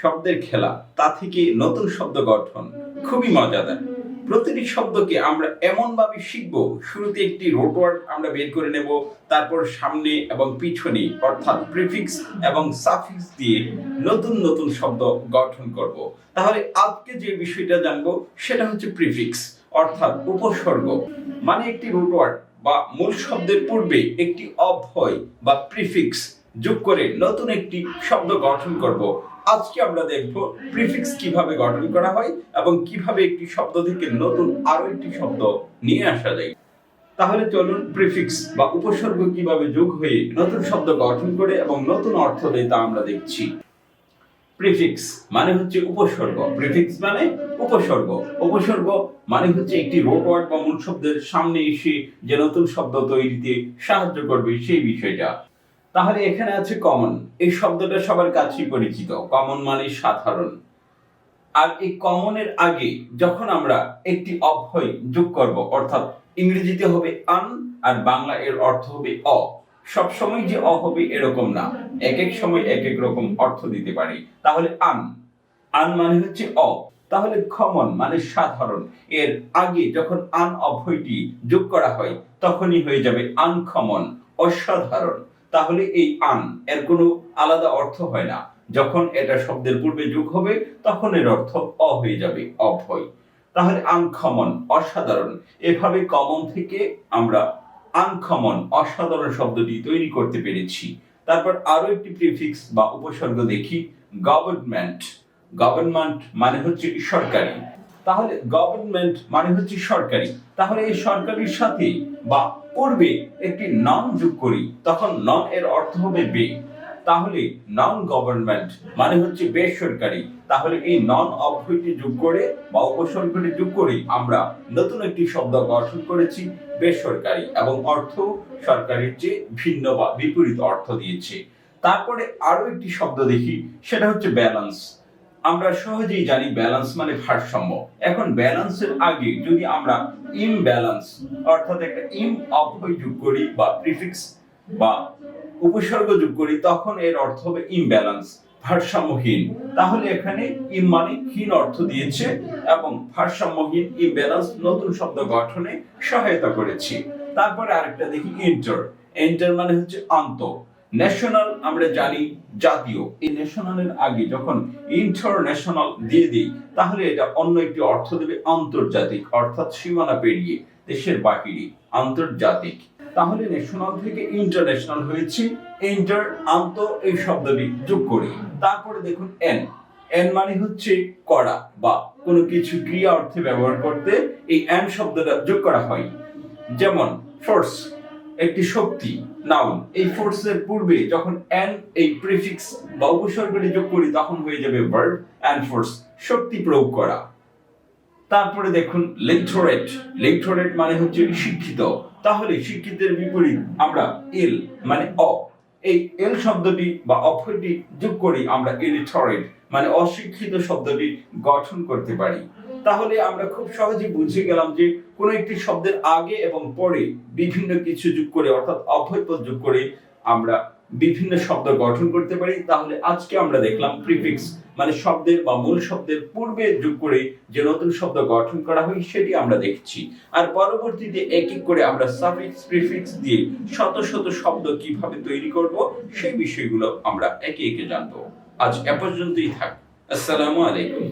শব্দের খেলা, তা থেকে নতুন শব্দ গঠন খুবই মজাদার। প্রতিটি শব্দকে আমরা এমনভাবে শিখব, শুরুতে একটি রোট ওয়ার্ড আমরা বের করে নেব, তারপর সামনে এবং পিছনে অর্থাৎ প্রিফিক্স এবং সাফিক্স দিয়ে নতুন নতুন শব্দ গঠন করব। তাহলে আজকে যে বিষয়টা জানবো সেটা হচ্ছে প্রিফিক্স অর্থাৎ উপসর্গ। মানে একটি রুট ওয়ার্ড বা মূল শব্দের পূর্বে একটি অব্যয় বা প্রিফিক্স যোগ করে নতুন একটি শব্দ গঠন করব। আজকে আমরা দেখব প্রিফিক্স কিভাবে গঠন করা হয় এবং কিভাবে একটি শব্দ থেকে নতুন আরো একটি শব্দ নিয়ে আসা যায়। তাহলে চলুন প্রিফিক্স বা উপসর্গ কিভাবে যোগ হয়ে নতুন শব্দ গঠন করে এবং নতুন অর্থ দেয় তা আমরা দেখছি। প্রিফিক্স মানে হচ্ছে উপসর্গ। প্রিফিক্স মানে উপসর্গ। উপসর্গ মানে হচ্ছে একটি রোট ওয়ার্ড বা মূল শব্দের সামনে এসে যে নতুন শব্দ তৈরিতে সাহায্য করবে সেই বিষয়টা। তাহলে এখানে আছে কমন। এই শব্দটা সবার কাছেই পরিচিত। কমন মানে সাধারণ। আর এই কমনের আগে যখন আমরা একটি অব্যয় যোগ করব, অর্থাৎ ইংরেজিতে হবে আন আর বাংলা এর অর্থ হবে অ। সব সময় যে অ হবে এরকম না, এক এক সময় এক এক রকম অর্থ দিতে পারি। তাহলে আন, আন মানে হচ্ছে অ। তাহলে কমন মানে সাধারণ। এর আগে যখন আন অব্যয়টি যোগ করা হয় তখনই হয়ে যাবে আনকমন, অসাধারণ। তাহলে এই আন এর কোনো আলাদা অর্থ হয় না। যখন এটা শব্দের পূর্বে যোগ হবে তখন এর অর্থ অ হয়ে যাবে, অব্যয়। তাহলে আনকমন, অসাধারণ। এভাবে কমন থেকে আমরা আনকমন, অসাধারণ শব্দটি তৈরি করতে পেরেছি। তারপর আরো একটি প্রিফিক্স বা উপসর্গ দেখি, গভর্নমেন্ট। গভর্নমেন্ট মানে হচ্ছে সরকারি। তাহলে গভর্নমেন্ট মানে হচ্ছে সরকারি। তাহলে এই সরকারির সাথে বা পূর্বে একটি নন যোগ করি, তখন নন এর অর্থ হবে বে। তাহলে নন গভর্নমেন্ট মানে হচ্ছে বেসরকারি। তাহলে এই নন অব্যয়টি যোগ করে বা উপসর্গটি যোগ করে আমরা নতুন একটি শব্দ গঠন করেছি বেসরকারি, এবং অর্থ সরকারির চেয়ে ভিন্ন বা বিপরীত অর্থ দিয়েছে। তারপরে আরো একটি শব্দ দেখি, সেটা হচ্ছে ব্যালেন্স। আমরা সহজেই জানি ব্যালেন্স মানে ভারসাম্য। এখন ব্যালেন্সের আগে যদি আমরা ইমব্যালেন্স অর্থাৎ একটা ইম অব্যয় যোগ করি বা প্রিফিক্স বা উপসর্গ যোগ করি, তখন এর অর্থ হবে ইমব্যালেন্স, ভারসাম্যহীন। তাহলে এখানে ইম মানে হীন অর্থ দিয়েছে এবং ভারসাম্যহীন, ইমব্যালেন্স নতুন শব্দ গঠনে সহায়তা করেছে। তারপরে আরেকটা দেখি ইন্টার। ইন্টার মানে হচ্ছে আন্ত। ন্যাশনাল আমরা জানি জাতীয়। এই ন্যাশনালের আগে যখন ইন্টারন্যাশনাল দিয়ে দিই তাহলে এটা অন্য একটি অর্থ দেবে আন্তর্জাতিক, অর্থাৎ সীমানা পেরিয়ে, দেশের বাহিরে, আন্তর্জাতিক। তাহলে ন্যাশনাল থেকে ইন্টারন্যাশনাল হয়েছে, ইন্টার, আন্ত এই শব্দটি যোগ করি। তারপরে দেখুন এন। এন মানে হচ্ছে করা বা কোনো কিছু ক্রিয়া অর্থে ব্যবহার করতে এই এন শব্দটা যোগ করা হয়। যেমন ফোর্স, একটি শক্তি, নাউন। এই ফোর্সের পূর্বে যখন এন এই প্রিফিক্স বা উপসর্গটি যোগ করি তখন হয়ে যাবে ভার্ব এন্ড ফোর্স, শক্তি প্রয়োগ করা। তারপরে দেখুন লিটারেট। লিটারেট মানে হচ্ছে শিক্ষিত। তাহলে শিক্ষিতের বিপরীত আমরা এল মানে অ। এই এল শব্দটি বা অক্ষরটি যোগ করি আমরা ইলিটারেট মানে অশিক্ষিত শব্দটি গঠন করতে পারি। তাহলে আমরা খুব সহজে বুঝে গেলাম যে কোন একটি শব্দের আগে এবং পরে বিভিন্ন কিছু যোগ করে অর্থাৎ অব্যয় পদ যোগ করে আমরা বিভিন্ন শব্দ গঠন করতে পারি। তাহলে আজকে আমরা দেখলাম প্রিফিক্স মানে শব্দের বা মূল শব্দের পূর্বে যোগ করে যে নতুন শব্দ গঠন করা হয় সেটি আমরা দেখছি। আর পরবর্তীতে এক এক করে আমরা সাফিক্স প্রিফিক্স দিয়ে শত শত শব্দ কিভাবে তৈরি করব সেই বিষয়গুলো আমরা একে একে জানবো। আজ এ পর্যন্তই থাক। আসসালামু আলাইকুম।